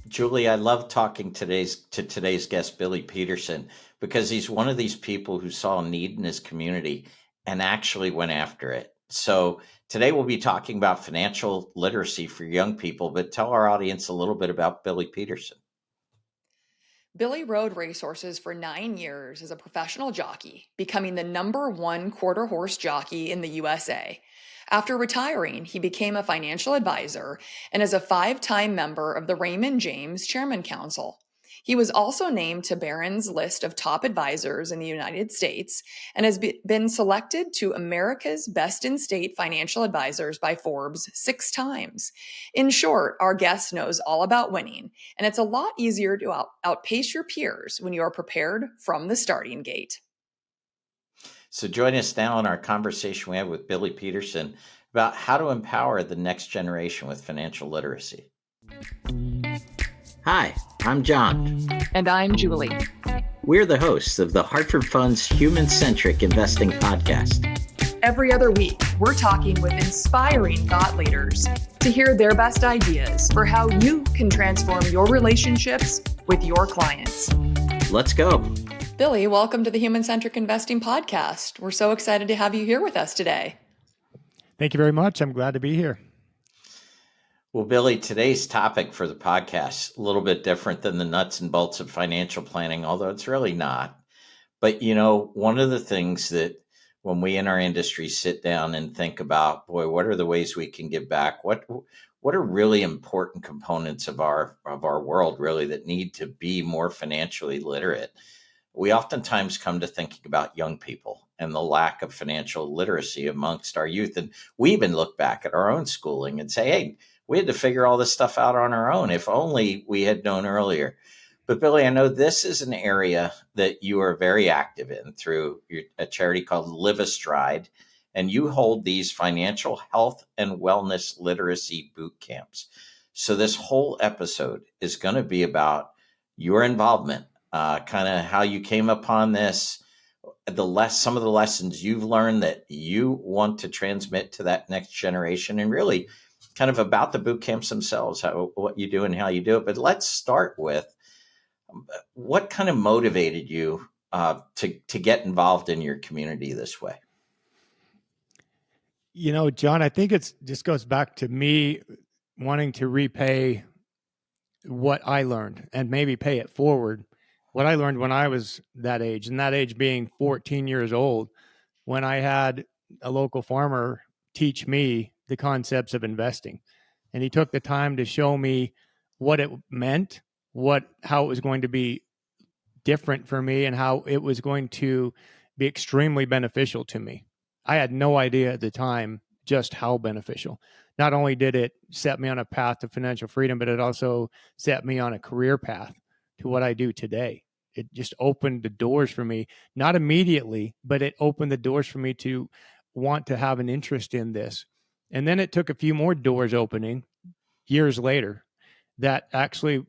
Julie, I love talking to today's guest, Billy Peterson, because he's one of these people who saw a need in his community and actually went after it. So today we'll be talking about financial literacy for young people, but tell our audience a little bit about Billy Peterson. Billy rode racehorses for 9 years as a professional jockey, becoming the #1 quarter horse jockey in the USA. After retiring, he became a financial advisor and is a 5-time member of the Raymond James Chairman Council. He was also named to Barron's list of top advisors in the United States and has been selected to America's Best in State Financial Advisors by Forbes 6 times. In short, our guest knows all about winning, and it's a lot easier to outpace your peers when you are prepared from the starting gate. So join us now in our conversation we have with Billy Peterson about how to empower the next generation with financial literacy. Hi, I'm John. And I'm Julie. We're the hosts of the Hartford Fund's Human-Centric Investing Podcast. Every other week, we're talking with inspiring thought leaders to hear their best ideas for how you can transform your relationships with your clients. Let's go. Billy, welcome to the Human-Centric Investing Podcast. We're so excited to have you here with us today. Thank you very much. I'm glad to be here. Well, Billy, today's topic for the podcast, a little bit different than the nuts and bolts of financial planning, although it's really not. But, one of the things that when we in our industry sit down and think about, boy, what are the ways we can give back? What are really important components of our world, really, that need to be more financially literate? We oftentimes come to thinking about young people and the lack of financial literacy amongst our youth. And we even look back at our own schooling and say, hey, we had to figure all this stuff out on our own. If only we had known earlier. But Billy, I know this is an area that you are very active in through a charity called Live Astride, and you hold these financial health and wellness literacy boot camps. So this whole episode is going to be about your involvement, kind of how you came upon this, some of the lessons you've learned that you want to transmit to that next generation, and really kind of about the boot camps themselves, what you do and how you do it. But let's start with what kind of motivated you to get involved in your community this way? John, I think it just goes back to me wanting to repay what I learned and maybe pay it forward. What I learned when I was that age, and that age being 14 years old, when I had a local farmer teach me the concepts of investing. And he took the time to show me what it meant, how it was going to be different for me, and how it was going to be extremely beneficial to me. I had no idea at the time just how beneficial. Not only did it set me on a path to financial freedom, but it also set me on a career path to what I do today. It just opened the doors for me, not immediately, but it opened the doors for me to want to have an interest in this. And then it took a few more doors opening years later that actually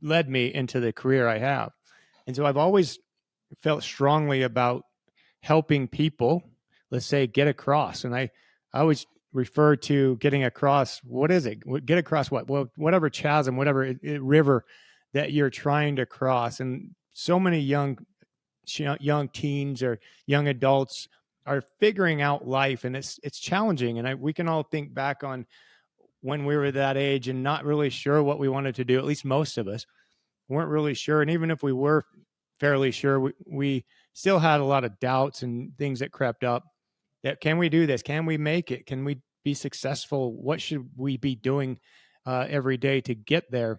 led me into the career I have. And so I've always felt strongly about helping people, let's say, get across. And I always refer to getting across. What is it? Get across what? Well, whatever chasm, whatever river that you're trying to cross. And so many young teens or young adults are figuring out life, and it's challenging. And we can all think back on when we were that age and not really sure what we wanted to do. At least most of us weren't really sure. And even if we were fairly sure, we still had a lot of doubts and things that crept up. That, can we do this? Can we make it? Can we be successful? What should we be doing every day to get there?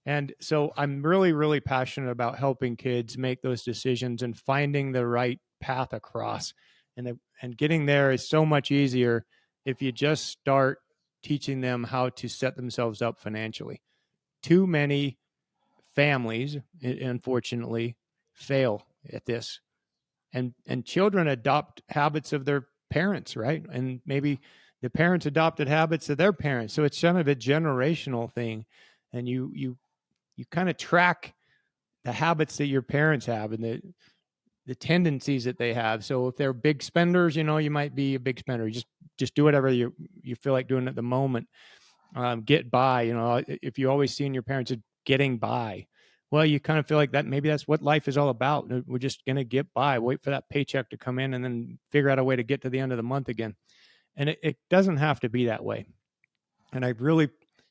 And so I'm really, really passionate about helping kids make those decisions and finding the right path across. And getting there is so much easier if you just start teaching them how to set themselves up financially. Too many families, unfortunately, fail at this. And children adopt habits of their parents, right? And maybe the parents adopted habits of their parents. So it's kind of a generational thing. And you kind of track the habits that your parents have. And the tendencies that they have. So if they're big spenders, you might be a big spender. Just do whatever you feel like doing at the moment. Get by. If you always seeing your parents getting by, well, you kind of feel like that. Maybe that's what life is all about. We're just gonna get by. Wait for that paycheck to come in, and then figure out a way to get to the end of the month again. And it doesn't have to be that way. And I really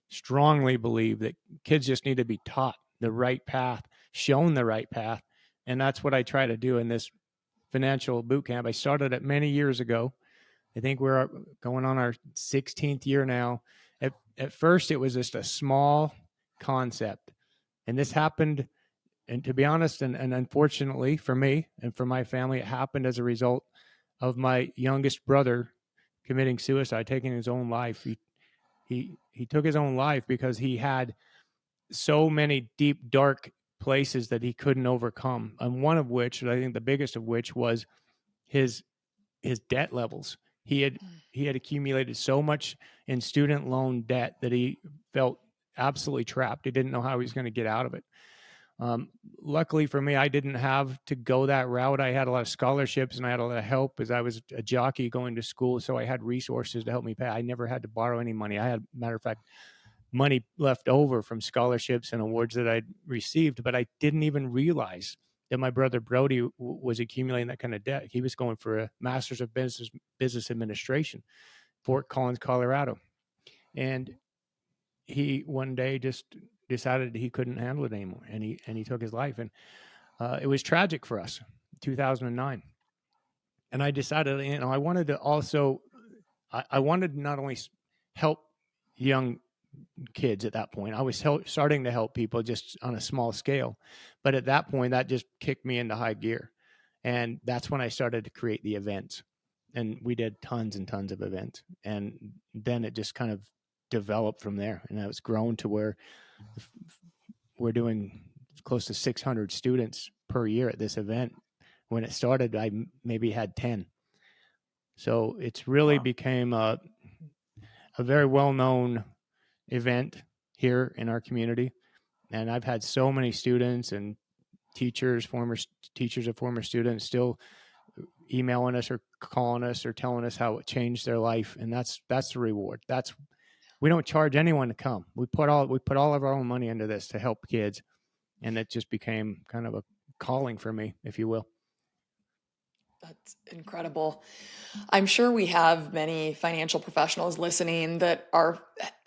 strongly believe that kids just need to be taught the right path, shown the right path. And that's what I try to do in this financial boot camp. I started it many years ago. I think we're going on our 16th year now. At first, it was just a small concept. And this happened, and to be honest, and unfortunately for me and for my family, it happened as a result of my youngest brother committing suicide, taking his own life. He took his own life because he had so many deep, dark places that he couldn't overcome. And one of which, I think the biggest of which, was his debt levels. He had accumulated so much in student loan debt that he felt absolutely trapped. He didn't know how he was going to get out of it. Luckily for me, I didn't have to go that route. I had a lot of scholarships and I had a lot of help as I was a jockey going to school. So I had resources to help me pay. I never had to borrow any money. I had, matter of fact, money left over from scholarships and awards that I'd received, but I didn't even realize that my brother Brody was accumulating that kind of debt. He was going for a master's of business administration, Fort Collins, Colorado. And he one day just decided he couldn't handle it anymore, and he took his life. And it was tragic for us, 2009. And I decided, I wanted to also, I wanted to not only help young kids at that point. I was starting to help people just on a small scale. But at that point, that just kicked me into high gear. And that's when I started to create the events. And we did tons and tons of events. And then it just kind of developed from there. And it's grown to where we're doing close to 600 students per year at this event. When it started, I maybe had 10. So it's really became a very well-known event here in our community. And I've had so many students and teachers, former teachers of former students, still emailing us or calling us or telling us how it changed their life. And that's the reward. We don't charge anyone to come. We put all of our own money into this to help kids. And it just became kind of a calling for me, if you will. That's incredible. I'm sure we have many financial professionals listening that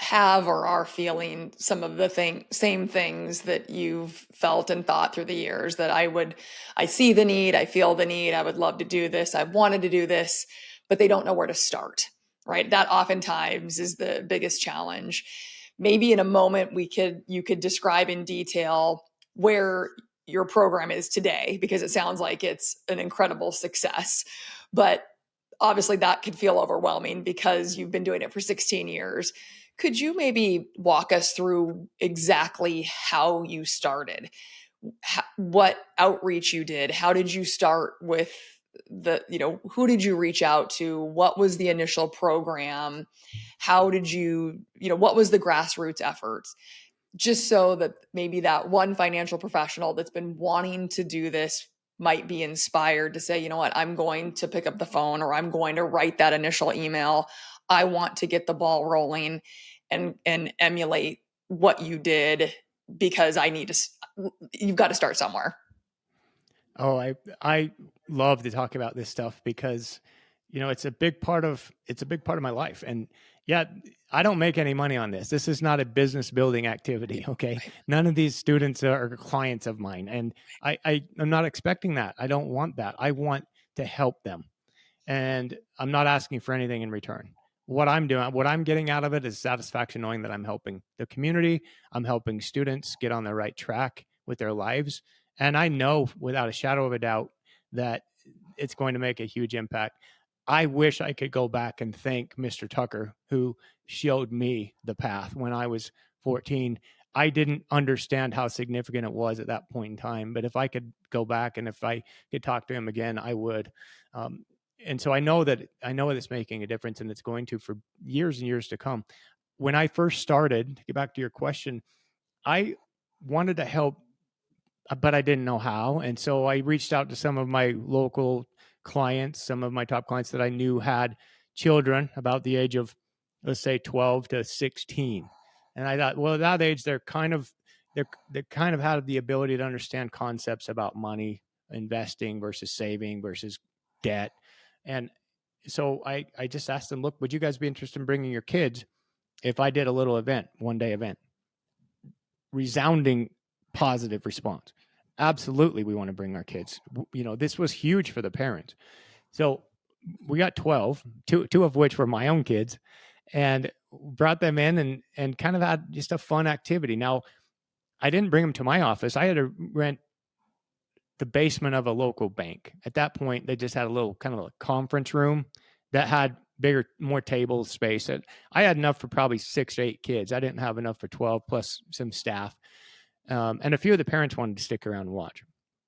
have or are feeling some of the same things that you've felt and thought through the years. That I see the need, I feel the need, I would love to do this, I've wanted to do this, but they don't know where to start. Right? That oftentimes is the biggest challenge. Maybe in a moment you could describe in detail where your program is today, because it sounds like it's an incredible success. But obviously that could feel overwhelming because you've been doing it for 16 years. Could you maybe walk us through exactly how you started? What outreach you did? How did you start with who did you reach out to? What was the initial program? How did what was the grassroots efforts? Just so that maybe that one financial professional that's been wanting to do this might be inspired to say, you know what, I'm going to pick up the phone, or I'm going to write that initial email. I want to get the ball rolling and emulate what you did, because you've got to start somewhere. Oh, I love to talk about this stuff because, it's a big part of my life. And yeah, I don't make any money on this. This is not a business building activity. Okay. Right. None of these students are clients of mine. And I'm not expecting that. I don't want that. I want to help them. And I'm not asking for anything in return. What I'm getting out of it is satisfaction knowing that I'm helping the community. I'm helping students get on the right track with their lives. And I know without a shadow of a doubt that it's going to make a huge impact. I wish I could go back and thank Mr. Tucker, who showed me the path when I was 14. I didn't understand how significant it was at that point in time, but if I could go back and if I could talk to him again, I would. And so I know that it's making a difference, and it's going to for years and years to come. When I first started, to get back to your question, I wanted to help but I didn't know how. And so I reached out to some of my local clients, some of my top clients that I knew had children about the age of, let's say, 12 to 16. And I thought, well, at that age, they kind of have the ability to understand concepts about money, investing versus saving versus debt. And so I just asked them, look, would you guys be interested in bringing your kids if I did a little event, 1-day event? Resounding positive response. Absolutely, we want to bring our kids. This was huge for the parents. So we got 12, two of which were my own kids, and brought them in and kind of had just a fun activity. Now, I didn't bring them to my office. I had to rent the basement of a local bank. At that point, they just had a little kind of a conference room that had bigger, more table space. I had enough for probably 6 to 8 kids. I didn't have enough for 12 plus some staff. And a few of the parents wanted to stick around and watch.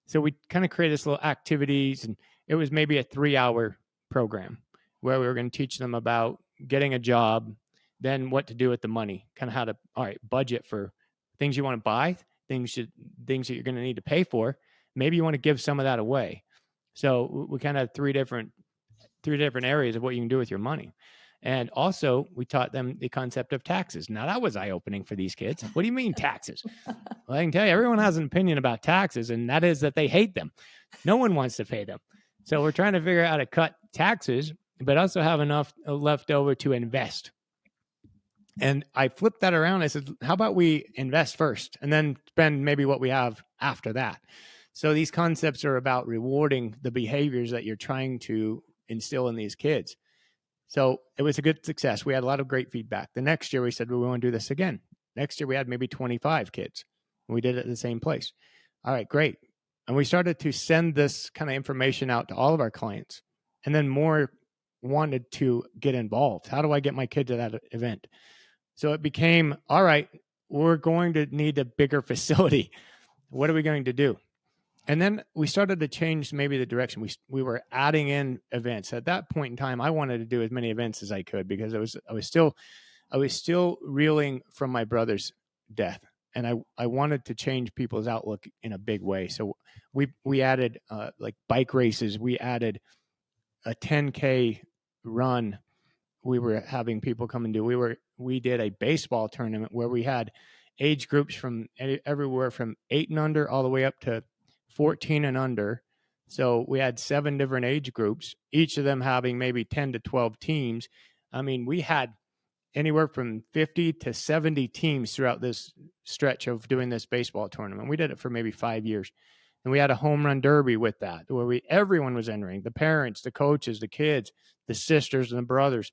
So we kind of created this little activities, and it was maybe a 3-hour program where we were going to teach them about getting a job, then what to do with the money, kind of how to, all right, budget for things you want to buy, things that you're going to need to pay for. Maybe you want to give some of that away. So we kind of have three different areas of what you can do with your money. And also, we taught them the concept of taxes. Now, that was eye-opening for these kids. What do you mean taxes? Well, I can tell you, everyone has an opinion about taxes, and that is that they hate them. No one wants to pay them. So we're trying to figure out how to cut taxes, but also have enough left over to invest. And I flipped that around. I said, how about we invest first and then spend maybe what we have after that? So these concepts are about rewarding the behaviors that you're trying to instill in these kids. So it was a good success. We had a lot of great feedback. The next year we said, we want to do this again. Next year we had maybe 25 kids. We did it at the same place. All right, great. And we started to send this kind of information out to all of our clients. And then more wanted to get involved. How do I get my kid to that event? So it became, all right, we're going to need a bigger facility. What are we going to do? And then we started to change maybe the direction. We were adding in events. At that point in time, I wanted to do as many events as I could because I was still reeling from my brother's death, and I wanted to change people's outlook in a big way. So we added like bike races. We added a 10K run. We were having people come and do. We did a baseball tournament where we had age groups from everywhere from 8 and under all the way up to 14 and under. So we had 7 different age groups, each of them having maybe 10 to 12 teams. I mean, we had anywhere from 50 to 70 teams throughout this stretch of doing this baseball tournament. We did it for maybe 5 years. And we had a home run derby with that, where everyone was entering, the parents, the coaches, the kids, the sisters and the brothers,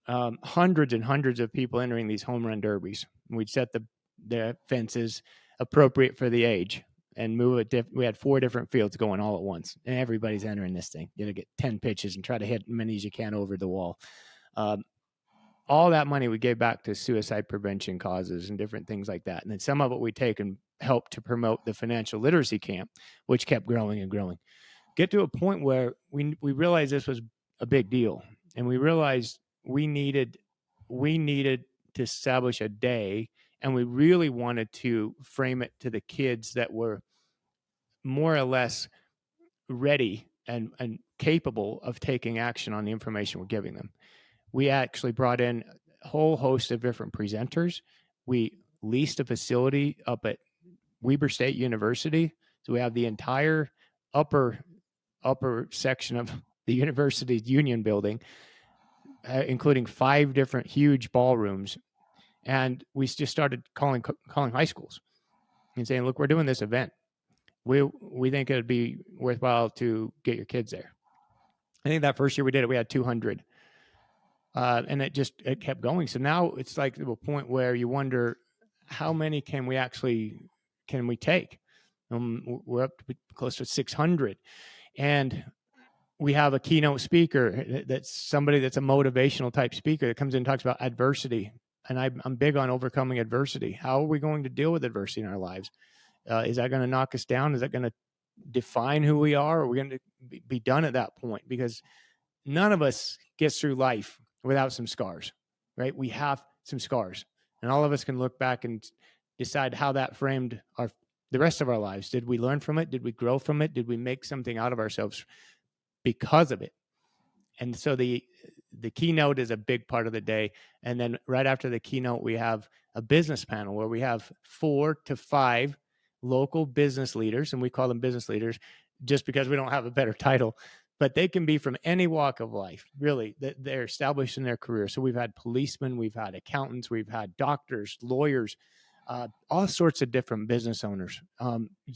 hundreds and hundreds of people entering these home run derbies. We'd set the fences appropriate for the age and move it. We had 4 different fields going all at once, and everybody's entering this thing. You get 10 pitches and try to hit as many as you can over the wall. All that money we gave back to suicide prevention causes and different things like that. And then some of it we take and help to promote the financial literacy camp, which kept growing and growing. Get to a point where we realized this was a big deal, and we realized we needed to establish a day, and we really wanted to frame it to the kids that were more or less ready and capable of taking action on the information we're giving them. We actually brought in a whole host of different presenters. We leased a facility up at Weber State University. So we have the entire upper section of the university's union building, including 5 different huge ballrooms. And we just started calling high schools and saying, look, we're doing this event. We think it'd be worthwhile to get your kids there. I think that first year we did it, we had 200. And it kept going. So now it's like to a point where you wonder, how many can we take? We're up to close to 600. And we have a keynote speaker that's somebody that's a motivational type speaker that comes in and talks about adversity. And I'm big on overcoming adversity. How are we going to deal with adversity in our lives? Is that going to knock us down? Is that going to define who we are? Or are we going to be done at that point? Because none of us gets through life without some scars, right? We have some scars, and all of us can look back and decide how that framed the rest of our lives? Did we learn from it? Did we grow from it? Did we make something out of ourselves because of it? And so the keynote is a big part of the day. And then right after the keynote, we have a business panel where we have 4 to 5 local business leaders, and we call them business leaders just because we don't have a better title, but they can be from any walk of life, really. They're established in their career. So we've had policemen, we've had accountants, we've had doctors, lawyers, all sorts of different business owners,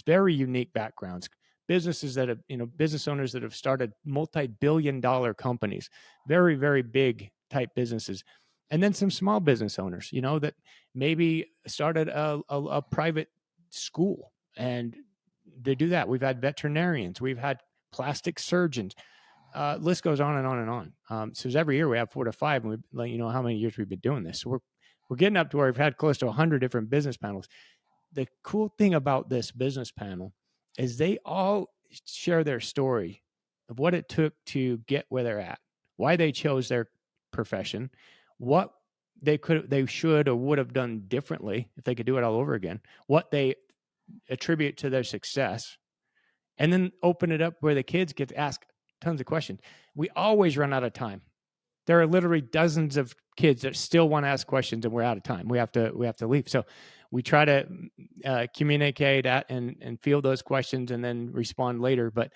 very unique backgrounds. Businesses that have, business owners that have started multi-billion-dollar companies, very, very big type businesses. And then some small business owners, that maybe started a private school, and they do that. We've had veterinarians, we've had plastic surgeons, list goes on and on and on. So every year we have 4 to 5, and we let you know how many years we've been doing this. So we're getting up to where we've had close to 100 different business panels. The cool thing about this business panel is they all share their story of what it took to get where they're at, why they chose their profession, what they should or would have done differently if they could do it all over again, what they attribute to their success, and then open it up where the kids get to ask tons of questions. We always run out of time. There are literally dozens of kids that still want to ask questions, and we're out of time. We have to leave. So we try to communicate that and field those questions and then respond later. But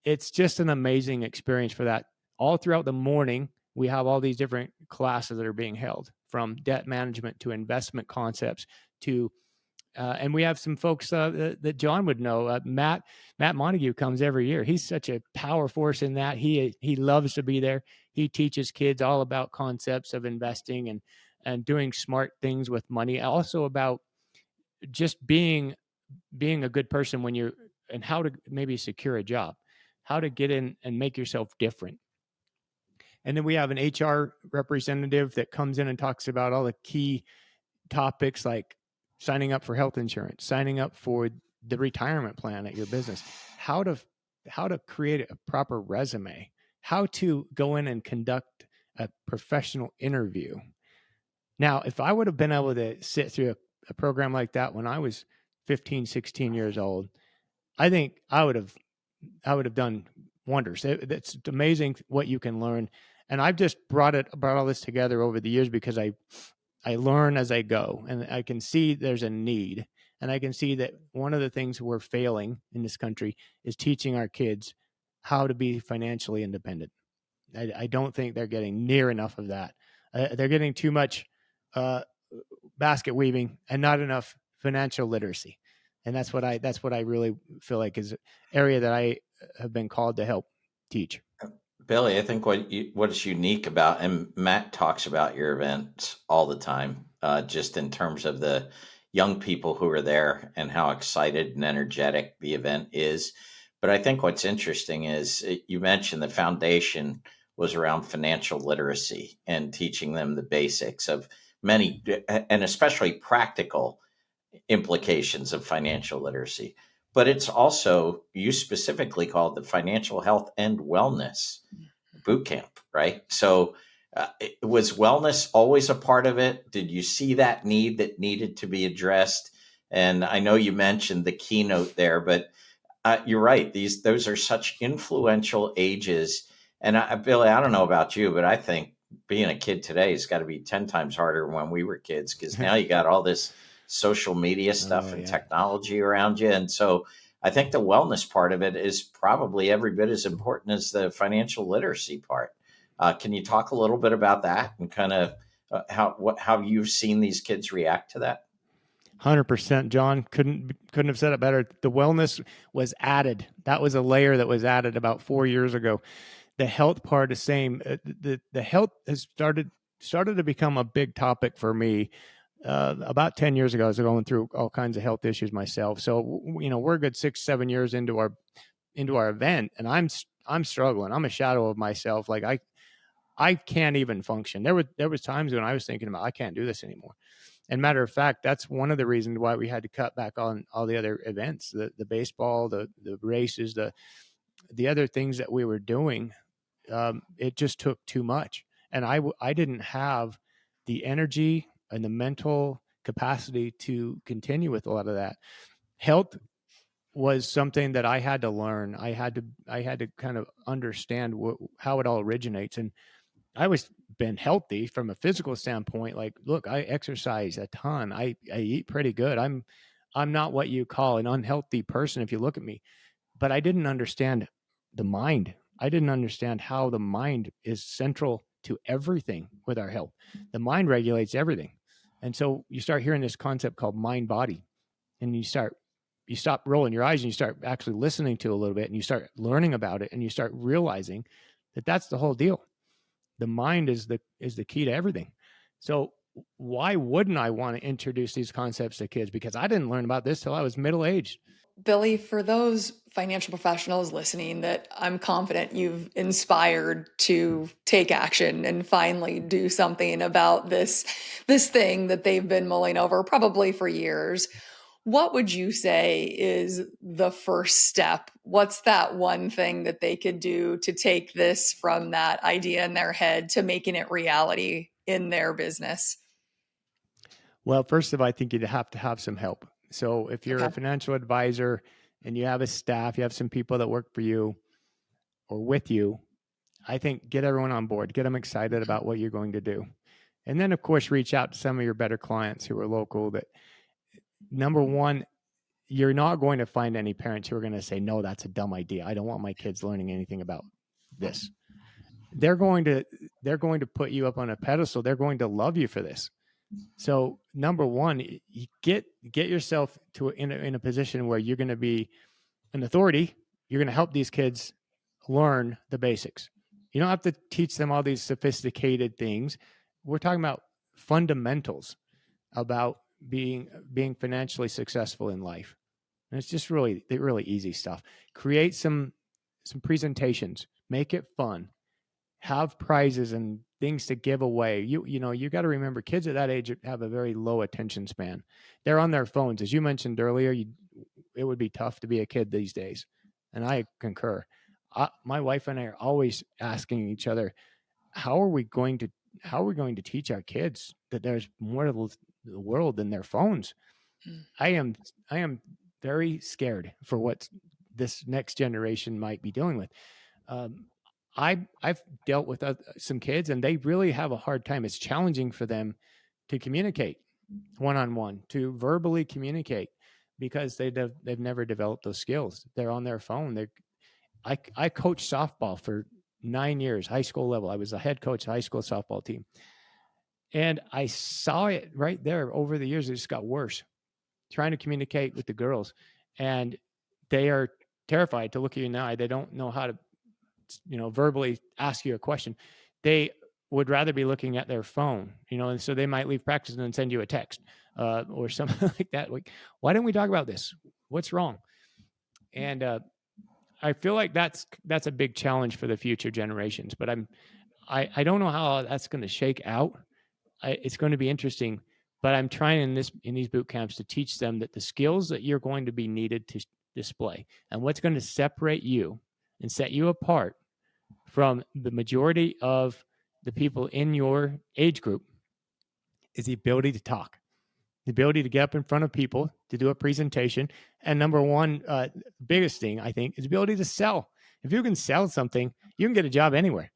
it's just an amazing experience for that. All throughout the morning, we have all these different classes that are being held, from debt management to investment concepts to and we have some folks that John would know. Matt Montague comes every year. He's such a power force in that. He loves to be there. He teaches kids all about concepts of investing and doing smart things with money. Also about just being a good person and how to maybe secure a job, how to get in and make yourself different. And then we have an HR representative that comes in and talks about all the key topics like signing up for health insurance, signing up for the retirement plan at your business, how to create a proper resume, how to go in and conduct a professional interview. Now, if I would have been able to sit through a program like that when I was 15, 16 years old, I think I would have done wonders. It's amazing what you can learn. And I've just brought all this together over the years because I learn as I go, and I can see there's a need. And I can see that one of the things we're failing in this country is teaching our kids how to be financially independent. I don't think they're getting near enough of that. They're getting too much basket weaving and not enough financial literacy. And that's what I really feel like is an area that I have been called to help teach. Billy, I think what is unique about, and Matt talks about your events all the time, just in terms of the young people who are there and how excited and energetic the event is. But I think what's interesting is you mentioned the foundation was around financial literacy and teaching them the basics of many, and especially practical implications of financial literacy. But it's also, you specifically called the financial health and wellness boot camp, right? So was wellness always a part of it? Did you see that need that needed to be addressed? And I know you mentioned the keynote there, but you're right. Those are such influential ages. And Billy, I don't know about you, but I think being a kid today has got to be 10 times harder when we were kids, because now you got all this social media stuff and technology around you. And so I think the wellness part of it is probably every bit as important as the financial literacy part. Can you talk a little bit about that and kind of how you've seen these kids react to that? 100%, John. Couldn't have said it better. The wellness was added. That was a layer that was added about 4 years ago. The health part is same. The health has started to become a big topic for me. About 10 years ago, I was going through all kinds of health issues myself. So, we're a good 6-7 years into our event, and I'm struggling. I'm a shadow of myself. Like I can't even function. There was times when I was thinking about, I can't do this anymore. And matter of fact, that's one of the reasons why we had to cut back on all the other events, the baseball, the races, the other things that we were doing. It just took too much. And I didn't have the energy and the mental capacity to continue with a lot of that. health was something that I had to learn. I had to kind of understand how it all originates. And I always been healthy from a physical standpoint. Like, look, I exercise a ton. I eat pretty good. I'm not what you call an unhealthy person if you look at me, but I didn't understand the mind. I didn't understand how the mind is central to everything with our health. The mind regulates everything. And so you start hearing this concept called mind body, and you stop rolling your eyes and you start actually listening to it a little bit, and you start learning about it, and you start realizing that that's the whole deal. The mind is the key to everything. So why wouldn't I want to introduce these concepts to kids? Because I didn't learn about this till I was middle aged. Billy, for those financial professionals listening that I'm confident you've inspired to take action and finally do something about this thing that they've been mulling over probably for years, what would you say is the first step? What's that one thing that they could do to take this from that idea in their head to making it reality in their business? Well, first of all, I think you'd have to have some help. So if you're Okay. a financial advisor and you have a staff, you have some people that work for you or with you, I think get everyone on board, get them excited about what you're going to do. And then, of course, reach out to some of your better clients who are local. That, number one, you're not going to find any parents who are going to say, no, that's a dumb idea. I don't want my kids learning anything about this. They're going to put you up on a pedestal. They're going to love you for this. So number one, you get yourself in a position where you're going to be an authority. You're going to help these kids learn the basics. You don't have to teach them all these sophisticated things. We're talking about fundamentals about being financially successful in life. And it's just really easy stuff. Create some presentations, make it fun, have prizes and things to give away. You got to remember, kids at that age have a very low attention span. They're on their phones. As you mentioned earlier, it would be tough to be a kid these days. And I concur. My wife and I are always asking each other, how are we going to teach our kids that there's more to the world than their phones? I am very scared for what this next generation might be dealing with. I've dealt with some kids, and they really have a hard time. It's challenging for them to communicate one-on-one, to verbally communicate, because they've never developed those skills. They're on their phone. I coached softball for 9 years, high school level. I was the head coach of the high school softball team, and I saw it right there over the years. It just got worse. Trying to communicate with the girls, and they are terrified to look at you in the eye. They don't know how to verbally ask you a question. They would rather be looking at their phone, and so they might leave practice and then send you a text or something like that. Like, why don't we talk about this? What's wrong? And I feel like that's a big challenge for the future generations. But I don't know how that's going to shake out. It's going to be interesting. But I'm trying in these boot camps to teach them that the skills that you're going to be needed to display and what's going to separate you and set you apart from the majority of the people in your age group is the ability to talk, the ability to get up in front of people, to do a presentation. And number one, biggest thing, I think, is the ability to sell. If you can sell something, you can get a job anywhere.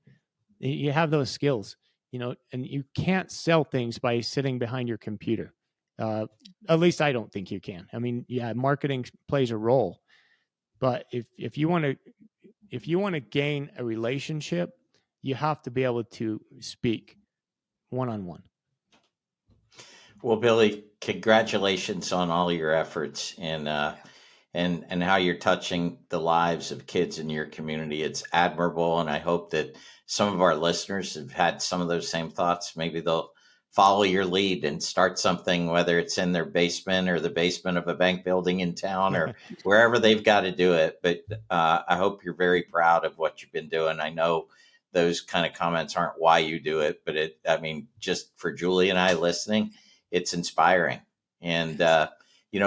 You have those skills, and you can't sell things by sitting behind your computer. At least I don't think you can. I mean, yeah, marketing plays a role, but if you want to gain a relationship, you have to be able to speak one-on-one. Well, Billy, congratulations on all your efforts and how you're touching the lives of kids in your community. It's admirable, and I hope that some of our listeners have had some of those same thoughts. Maybe they'll follow your lead and start something, whether it's in their basement or the basement of a bank building in town or wherever they've got to do it. But I hope you're very proud of what you've been doing. I know those kind of comments aren't why you do it, but just for Julie and I listening, it's inspiring. And,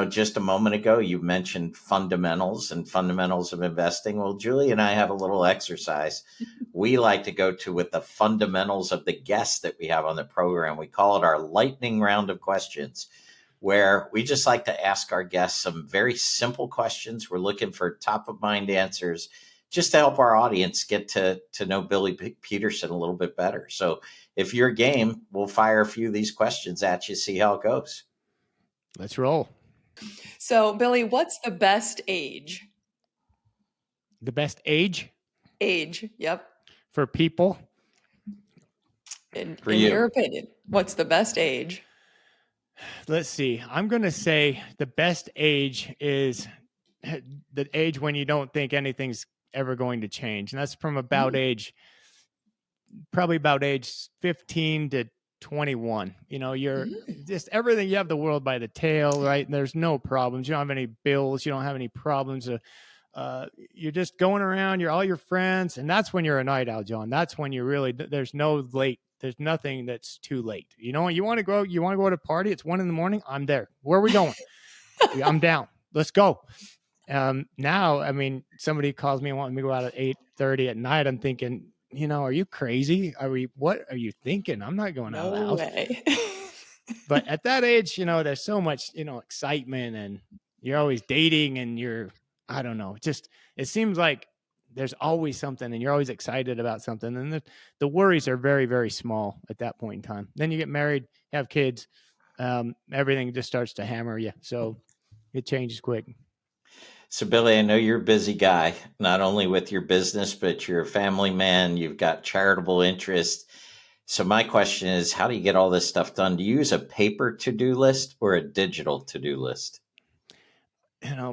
just a moment ago, you mentioned fundamentals of investing. Well, Julie and I have a little exercise we like to go to with the fundamentals of the guests that we have on the program. We call it our lightning round of questions. where we just like to ask our guests some very simple questions. We're looking for top of mind answers just to help our audience get to know Billy Peterson a little bit better. So if you're game, we'll fire a few of these questions at you, see how it goes. Let's roll. So, Billy, what's the best age? The best age Age, yep. for people? In For in your you. opinion, what's the best age? Let's see. I'm going to say the best age is the age when you don't think anything's ever going to change. And that's from probably about age 15 to 21. You're just everything. You have the world by the tail, right? And there's no problems. You don't have any bills. You don't have any problems. You're just going around. You're all your friends. And that's when you're a night owl, John. That's when you really, there's no late. There's nothing that's too late. You want to go to a party. It's 1 a.m. I'm there. Where are we going? I'm down. Let's go. Now, I mean, somebody calls me and wants me to go out at 8:30 at night. I'm thinking, are you crazy? What are you thinking? I'm not going out of the No house. way. But at that age, there's so much, excitement, and you're always dating, and I don't know, it seems like there's always something, and you're always excited about something. And the worries are very, very small at that point in time. Then you get married, have kids, everything just starts to hammer you. So it changes quick. So, Billy, I know you're a busy guy, not only with your business, but you're a family man. You've got charitable interests. So, my question is, how do you get all this stuff done? Do you use a paper to-do list or a digital to-do list?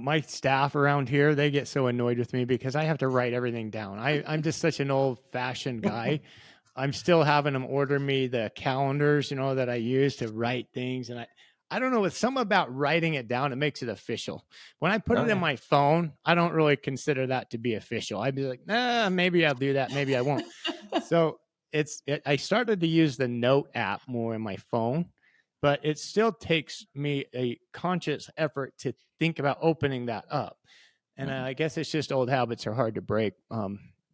My staff around here, they get so annoyed with me because I have to write everything down. I'm just such an old-fashioned guy. I'm still having them order me the calendars, that I use to write things. And I don't know, it's something about writing it down. It makes it official. When I put it in my phone, I don't really consider that to be official. I'd be like, maybe I'll do that. Maybe I won't. So I started to use the note app more in my phone, but it still takes me a conscious effort to think about opening that up. And I guess it's just old habits are hard to break.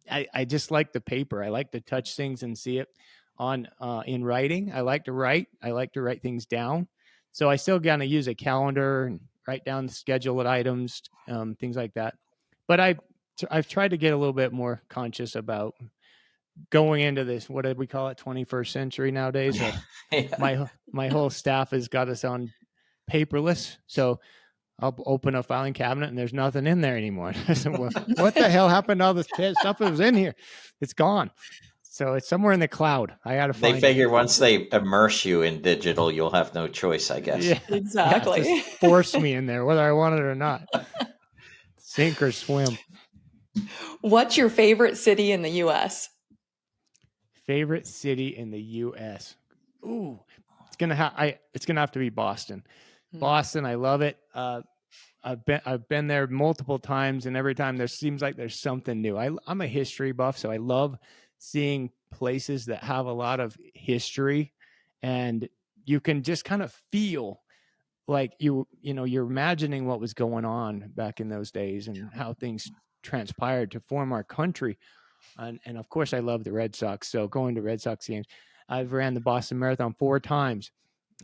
I just like the paper. I like to touch things and see it on in writing. I like to write. I like to write things down. So I still got to use a calendar and write down the scheduled items, things like that. But I've tried to get a little bit more conscious about going into this. What did we call it? 21st century nowadays. Yeah. My whole staff has got us on paperless. So I'll open a filing cabinet and there's nothing in there anymore. I said, well, what the hell happened to all this stuff that was in here? It's gone. So it's somewhere in the cloud. I got to find They figure once they immerse you in digital, you'll have no choice, I guess. Yeah, Exactly. Yeah, just force me in there, whether I want it or not. Sink or swim. What's your favorite city in the U.S.? Favorite city in the U.S. Ooh, it's gonna have to be Boston. Boston, I love it. I've been there multiple times, and every time there seems like there's something new. I'm a history buff, so I love seeing places that have a lot of history, and you can just kind of feel like you're imagining what was going on back in those days and how things transpired to form our country. And of course, I love the Red Sox. So going to Red Sox games, I've ran the Boston Marathon 4 times.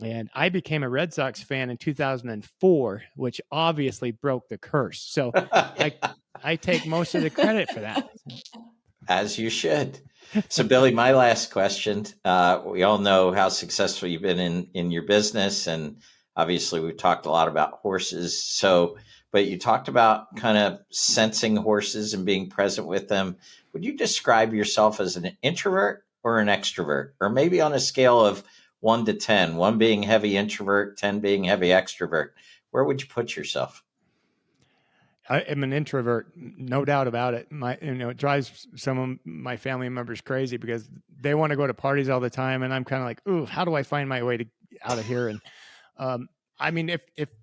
And I became a Red Sox fan in 2004, which obviously broke the curse. So I take most of the credit for that. As you should. So, Billy, my last question. We all know how successful you've been in your business. And obviously, we've talked a lot about horses. So, but you talked about kind of sensing horses and being present with them. Would you describe yourself as an introvert or an extrovert? Or maybe on a scale of 1 to 10, 1 being heavy introvert, 10 being heavy extrovert. Where would you put yourself? I am an introvert, no doubt about it. It drives some of my family members crazy because they want to go to parties all the time, and I'm kind of like, ooh, how do I find my way out of here? And I mean,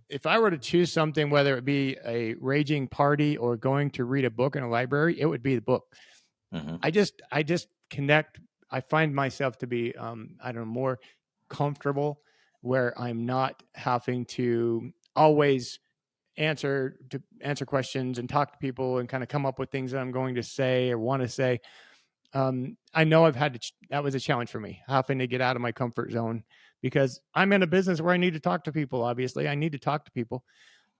if I were to choose something, whether it be a raging party or going to read a book in a library, it would be the book. Mm-hmm. I just connect. I find myself to be, more comfortable where I'm not having to always answer questions and talk to people and kind of come up with things that I'm going to say or want to say. I know I've had to, that was a challenge for me, having to get out of my comfort zone, because I'm in a business where I need to talk to people. Obviously I need to talk to people.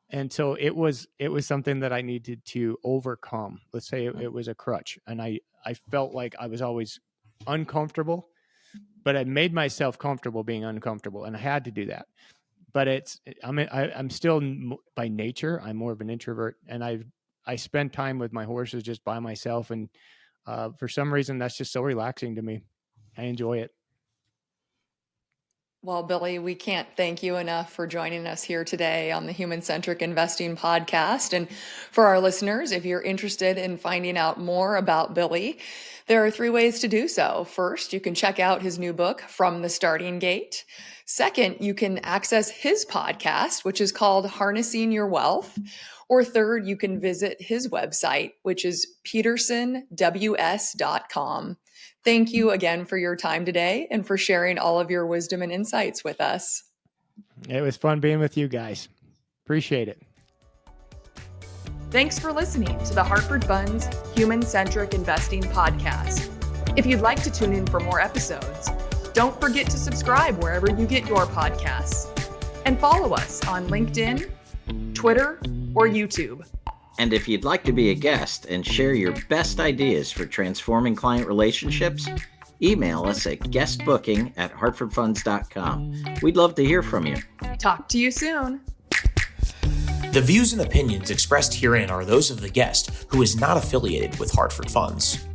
And so it was something that I needed to overcome. Let's say it was a crutch. And I felt like I was always uncomfortable, but I made myself comfortable being uncomfortable, and I had to do that. But I'm still, by nature, I'm more of an introvert, and I spend time with my horses just by myself. And for some reason, that's just so relaxing to me. I enjoy it. Well, Billy, we can't thank you enough for joining us here today on the Human Centric Investing Podcast. And for our listeners, if you're interested in finding out more about Billy, there are 3 ways to do so. First, you can check out his new book, From the Starting Gate. Second, you can access his podcast, which is called Harnessing Your Wealth. Or third, you can visit his website, which is petersonws.com. Thank you again for your time today and for sharing all of your wisdom and insights with us. It was fun being with you guys. Appreciate it. Thanks for listening to the Hartford Funds Human Centric Investing Podcast. If you'd like to tune in for more episodes, don't forget to subscribe wherever you get your podcasts. And follow us on LinkedIn, Twitter, or YouTube. And if you'd like to be a guest and share your best ideas for transforming client relationships, email us at guestbooking@hartfordfunds.com. We'd love to hear from you. Talk to you soon. The views and opinions expressed herein are those of the guest, who is not affiliated with Hartford Funds.